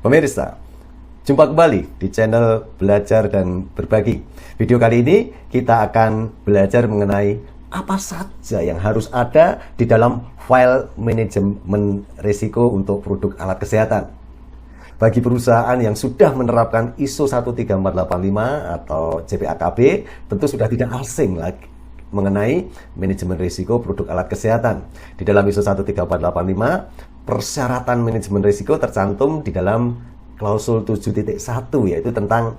Pemirsa, jumpa kembali di channel Belajar dan Berbagi. Video kali ini kita akan belajar mengenai apa saja yang harus ada di dalam file manajemen risiko untuk produk alat kesehatan. Bagi perusahaan yang sudah menerapkan ISO 13485 atau CPAKB, tentu sudah tidak asing lagi mengenai manajemen risiko produk alat kesehatan. Di dalam ISO 13485, persyaratan manajemen risiko tercantum di dalam klausul 7.1, yaitu tentang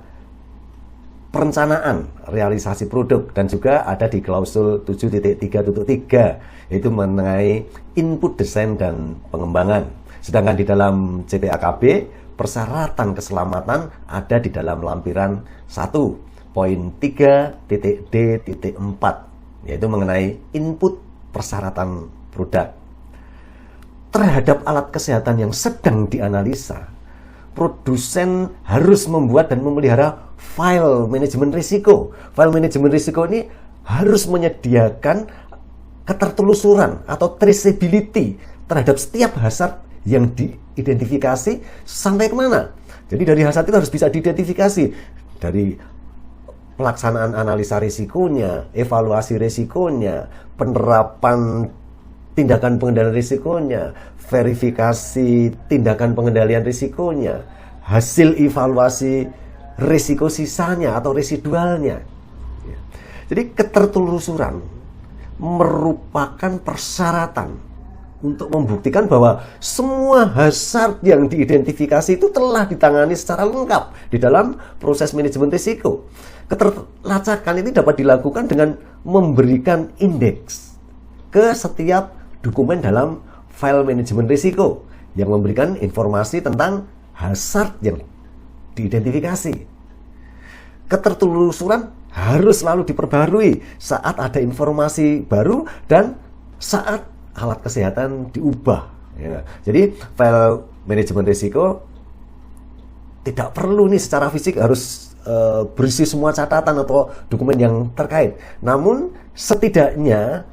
perencanaan realisasi produk, dan juga ada di klausul 7.3.3 yaitu mengenai input desain dan pengembangan. Sedangkan di dalam CPAKB, persyaratan keselamatan ada di dalam lampiran 1.3.D.4 yaitu mengenai input persyaratan produk. Terhadap alat kesehatan yang sedang dianalisa, produsen harus membuat dan memelihara file manajemen risiko. File manajemen risiko ini harus menyediakan ketertelusuran atau traceability terhadap setiap hazard yang diidentifikasi sampai kemana. Jadi dari hazard itu harus bisa diidentifikasi dari pelaksanaan analisa risikonya, evaluasi risikonya, penerapan tindakan pengendalian risikonya, verifikasi tindakan pengendalian risikonya, hasil evaluasi risiko sisanya atau residualnya. Jadi ketertelusuran merupakan persyaratan untuk membuktikan bahwa semua hazard yang diidentifikasi itu telah ditangani secara lengkap di dalam proses manajemen risiko. Keterlacakan ini dapat dilakukan dengan memberikan indeks ke setiap dokumen dalam file manajemen risiko yang memberikan informasi tentang hazard yang diidentifikasi. Ketertelusuran harus selalu diperbarui saat ada informasi baru dan saat alat kesehatan diubah. Ya. Jadi file manajemen risiko tidak perlu nih secara fisik harus berisi semua catatan atau dokumen yang terkait. Namun setidaknya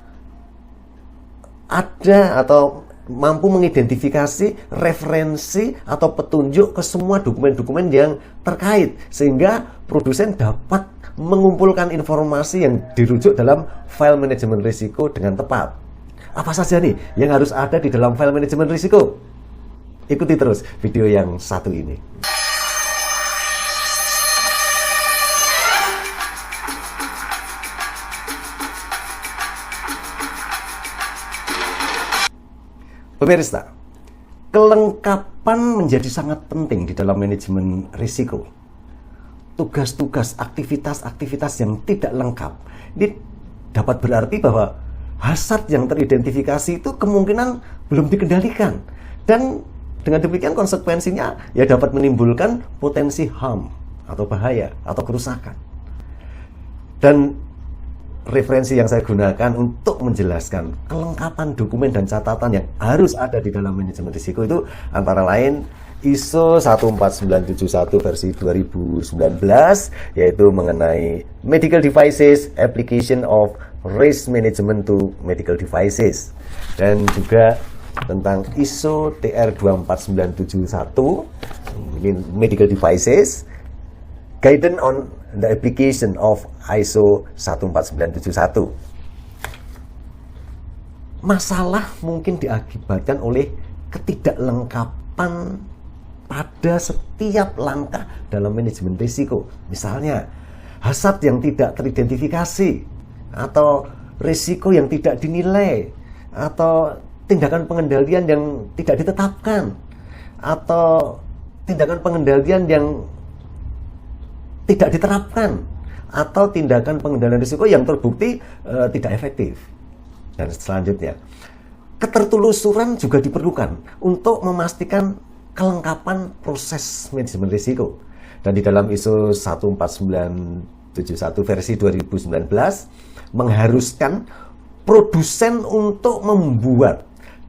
ada atau mampu mengidentifikasi referensi atau petunjuk ke semua dokumen-dokumen yang terkait, sehingga produsen dapat mengumpulkan informasi yang dirujuk dalam file manajemen risiko dengan tepat. Apa saja nih yang harus ada di dalam file manajemen risiko? Ikuti terus video yang satu ini. Pemirsa, kelengkapan menjadi sangat penting di dalam manajemen risiko. Tugas-tugas, aktivitas-aktivitas yang tidak lengkap ini dapat berarti bahwa hazard yang teridentifikasi itu kemungkinan belum dikendalikan, dan dengan demikian konsekuensinya ya dapat menimbulkan potensi harm atau bahaya atau kerusakan. Dan referensi yang saya gunakan untuk menjelaskan kelengkapan dokumen dan catatan yang harus ada di dalam manajemen risiko itu antara lain ISO 14971 versi 2019, yaitu mengenai medical devices, application of risk management to medical devices, dan juga tentang ISO TR 24971 ini medical devices, guidance on the application of ISO 14971. Masalah mungkin diakibatkan oleh ketidaklengkapan pada setiap langkah dalam manajemen risiko. Misalnya, hazard yang tidak teridentifikasi, atau risiko yang tidak dinilai, atau tindakan pengendalian yang tidak ditetapkan, atau tindakan pengendalian yang tidak diterapkan, atau tindakan pengendalian risiko yang terbukti tidak efektif. Dan selanjutnya, ketertelusuran juga diperlukan untuk memastikan kelengkapan proses manajemen risiko. Dan di dalam ISO 14971 versi 2019 mengharuskan produsen untuk membuat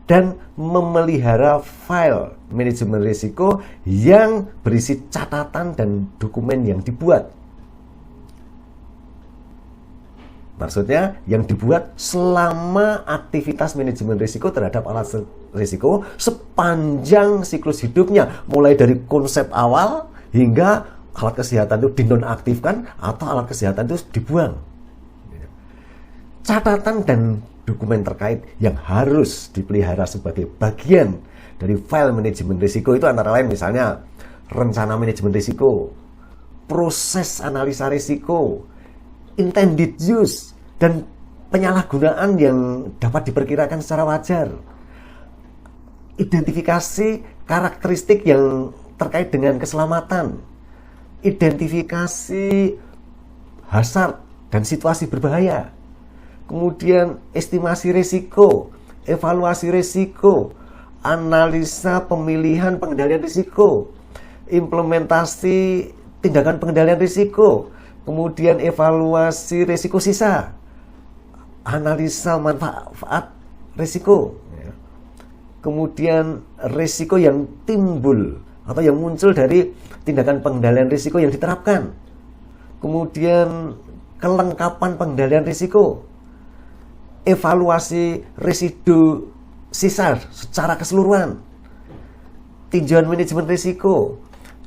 dan memelihara file manajemen risiko yang berisi catatan dan dokumen yang dibuat. Maksudnya yang dibuat selama aktivitas manajemen risiko terhadap alat risiko sepanjang siklus hidupnya, mulai dari konsep awal hingga alat kesehatan itu dinonaktifkan atau alat kesehatan itu dibuang. Catatan dan dokumen terkait yang harus dipelihara sebagai bagian dari file manajemen risiko itu antara lain misalnya rencana manajemen risiko, proses analisa risiko, intended use, dan penyalahgunaan yang dapat diperkirakan secara wajar. Identifikasi karakteristik yang terkait dengan keselamatan. Identifikasi hazard dan situasi berbahaya. Kemudian estimasi risiko, evaluasi risiko, analisa pemilihan pengendalian risiko, implementasi tindakan pengendalian risiko, kemudian evaluasi risiko sisa, analisa manfaat risiko, kemudian risiko yang timbul atau yang muncul dari tindakan pengendalian risiko yang diterapkan, kemudian kelengkapan pengendalian risiko, evaluasi residu sisa secara keseluruhan, tinjauan manajemen risiko,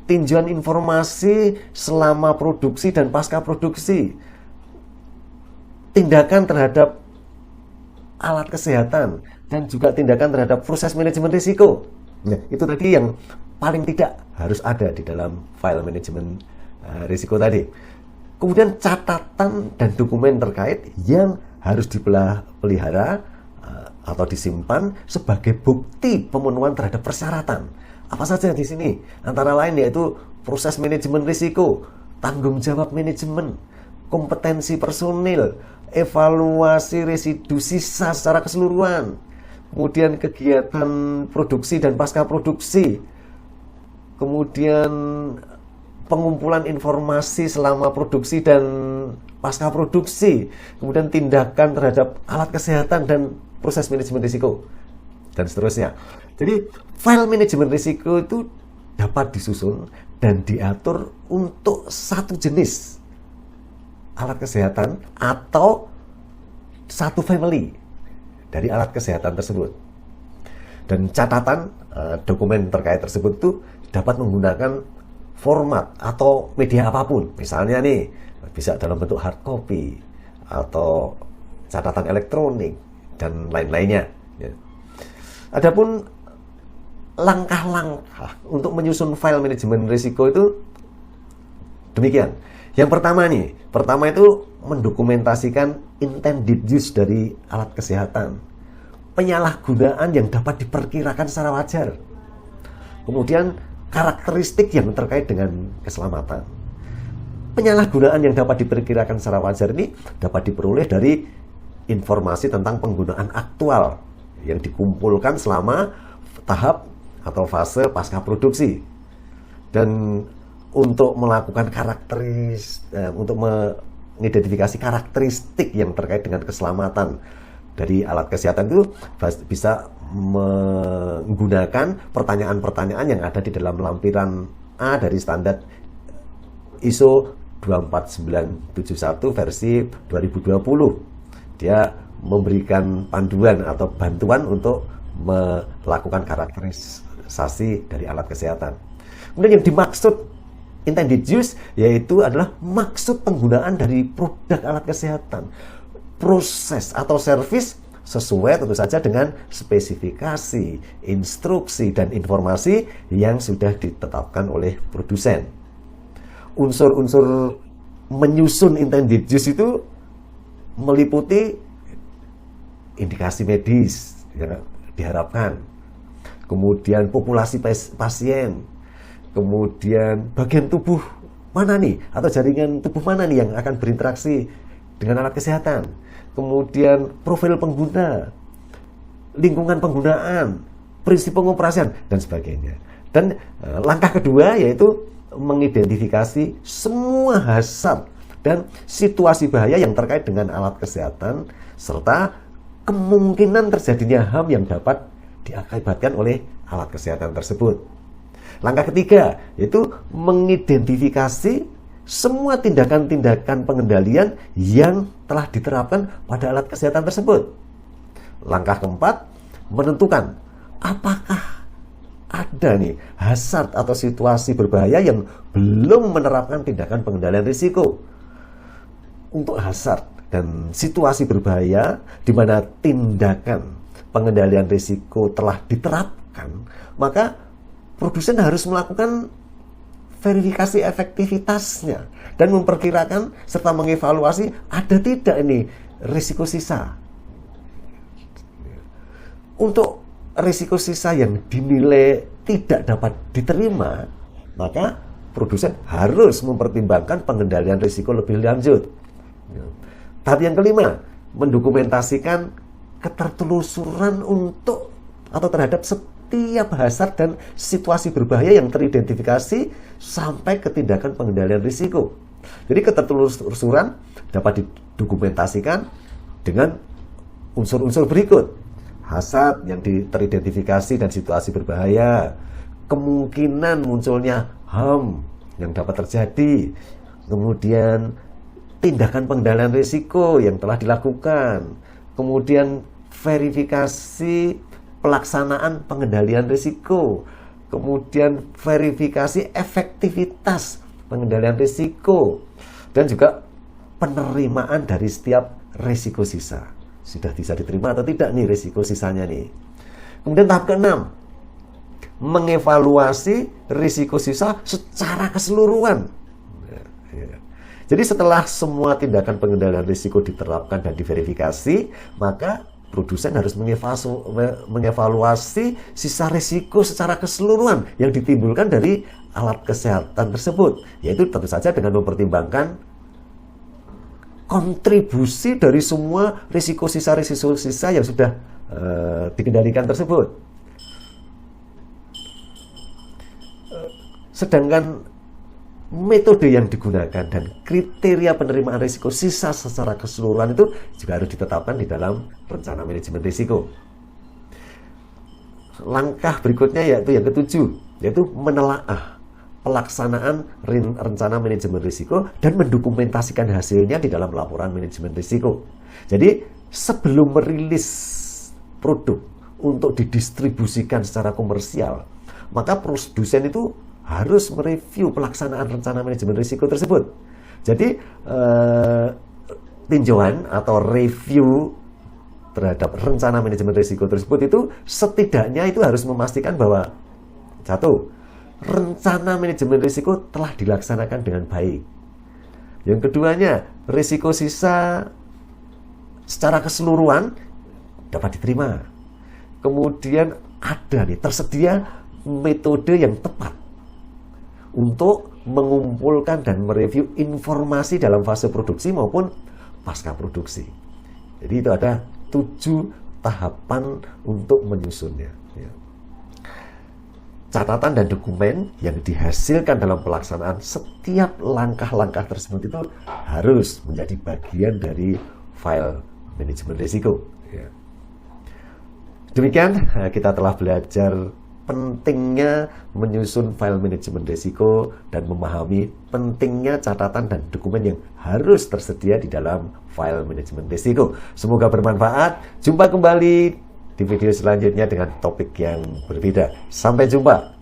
tinjauan informasi selama produksi dan pasca produksi, tindakan terhadap alat kesehatan, dan juga tindakan terhadap proses manajemen risiko. Nah, itu tadi yang paling tidak harus ada di dalam file manajemen risiko tadi. Kemudian catatan dan dokumen terkait yang harus dipelihara atau disimpan sebagai bukti pemenuhan terhadap persyaratan. Apa saja di sini? Antara lain yaitu proses manajemen risiko, tanggung jawab manajemen, kompetensi personil, evaluasi residu sisa secara keseluruhan, kemudian kegiatan produksi dan pasca produksi, kemudian pengumpulan informasi selama produksi dan pasca produksi, kemudian tindakan terhadap alat kesehatan dan proses manajemen risiko, dan seterusnya. Jadi file manajemen risiko itu dapat disusun dan diatur untuk satu jenis alat kesehatan atau satu family dari alat kesehatan tersebut. Dan catatan dokumen terkait tersebut itu dapat menggunakan format atau media apapun. Misalnya nih, bisa dalam bentuk hard copy atau catatan elektronik dan lain-lainnya. Adapun langkah-langkah untuk menyusun file manajemen risiko itu demikian. Yang pertama itu mendokumentasikan intended use dari alat kesehatan, penyalahgunaan yang dapat diperkirakan secara wajar, kemudian karakteristik yang terkait dengan keselamatan. Penyalahgunaan yang dapat diperkirakan secara wajar ini dapat diperoleh dari informasi tentang penggunaan aktual yang dikumpulkan selama tahap atau fase pasca produksi. Dan untuk melakukan untuk mengidentifikasi karakteristik yang terkait dengan keselamatan dari alat kesehatan itu bisa menggunakan pertanyaan-pertanyaan yang ada di dalam lampiran A dari standar ISO 24971 versi 2020. Dia memberikan panduan atau bantuan untuk melakukan karakterisasi dari alat kesehatan. Kemudian yang dimaksud intended use yaitu adalah maksud penggunaan dari produk alat kesehatan, proses atau servis sesuai tentu saja dengan spesifikasi, instruksi, dan informasi yang sudah ditetapkan oleh produsen. Unsur-unsur menyusun intended use itu meliputi indikasi medis yang diharapkan, kemudian populasi pasien, kemudian bagian tubuh mana nih atau jaringan tubuh mana nih yang akan berinteraksi dengan alat kesehatan, kemudian profil pengguna, lingkungan penggunaan, prinsip pengoperasian, dan sebagainya. Dan langkah kedua yaitu mengidentifikasi semua hazard dan situasi bahaya yang terkait dengan alat kesehatan serta kemungkinan terjadinya HAM yang dapat diakibatkan oleh alat kesehatan tersebut. Langkah ketiga yaitu mengidentifikasi semua tindakan-tindakan pengendalian yang telah diterapkan pada alat kesehatan tersebut. Langkah keempat, menentukan apakah ada nih hazard atau situasi berbahaya yang belum menerapkan tindakan pengendalian risiko. Untuk hazard dan situasi berbahaya di mana tindakan pengendalian risiko telah diterapkan, maka produsen harus melakukan verifikasi efektivitasnya dan memperkirakan serta mengevaluasi ada tidak ini risiko sisa. Untuk risiko sisa yang dinilai tidak dapat diterima, maka produsen harus mempertimbangkan pengendalian risiko lebih lanjut. Tahap yang kelima, mendokumentasikan ketertelusuran untuk atau terhadap setiap hazard dan situasi berbahaya yang teridentifikasi sampai ke tindakan pengendalian risiko. Jadi ketertelusuran dapat didokumentasikan dengan unsur-unsur berikut. Hazard yang teridentifikasi dan situasi berbahaya, kemungkinan munculnya HAM yang dapat terjadi, kemudian tindakan pengendalian risiko yang telah dilakukan, kemudian verifikasi pelaksanaan pengendalian risiko, kemudian verifikasi efektivitas pengendalian risiko, dan juga penerimaan dari setiap risiko sisa. Sudah bisa diterima atau tidak nih risiko sisanya nih. Kemudian tahap ke-6, mengevaluasi risiko sisa secara keseluruhan. Jadi setelah semua tindakan pengendalian risiko diterapkan dan diverifikasi, maka produsen harus mengevaluasi sisa risiko secara keseluruhan yang ditimbulkan dari alat kesehatan tersebut, yaitu tentu saja dengan mempertimbangkan kontribusi dari semua risiko sisa yang sudah dikendalikan tersebut. Sedangkan metode yang digunakan dan kriteria penerimaan risiko sisa secara keseluruhan itu juga harus ditetapkan di dalam rencana manajemen risiko. Langkah berikutnya yaitu yang ketujuh, yaitu menelaah pelaksanaan rencana manajemen risiko dan mendokumentasikan hasilnya di dalam laporan manajemen risiko. Jadi sebelum merilis produk untuk didistribusikan secara komersial, maka produsen itu harus mereview pelaksanaan rencana manajemen risiko tersebut. Jadi tinjauan atau review terhadap rencana manajemen risiko tersebut itu setidaknya itu harus memastikan bahwa satu, rencana manajemen risiko telah dilaksanakan dengan baik. Yang keduanya, risiko sisa secara keseluruhan dapat diterima. Kemudian ada nih, tersedia metode yang tepat untuk mengumpulkan dan mereview informasi dalam fase produksi maupun pasca produksi. Jadi itu ada 7 tahapan untuk menyusunnya. Catatan dan dokumen yang dihasilkan dalam pelaksanaan setiap langkah-langkah tersebut itu harus menjadi bagian dari file manajemen risiko. Demikian kita telah belajar pentingnya menyusun file manajemen risiko dan memahami pentingnya catatan dan dokumen yang harus tersedia di dalam file manajemen risiko. Semoga bermanfaat. Jumpa kembali di video selanjutnya dengan topik yang berbeda. Sampai jumpa.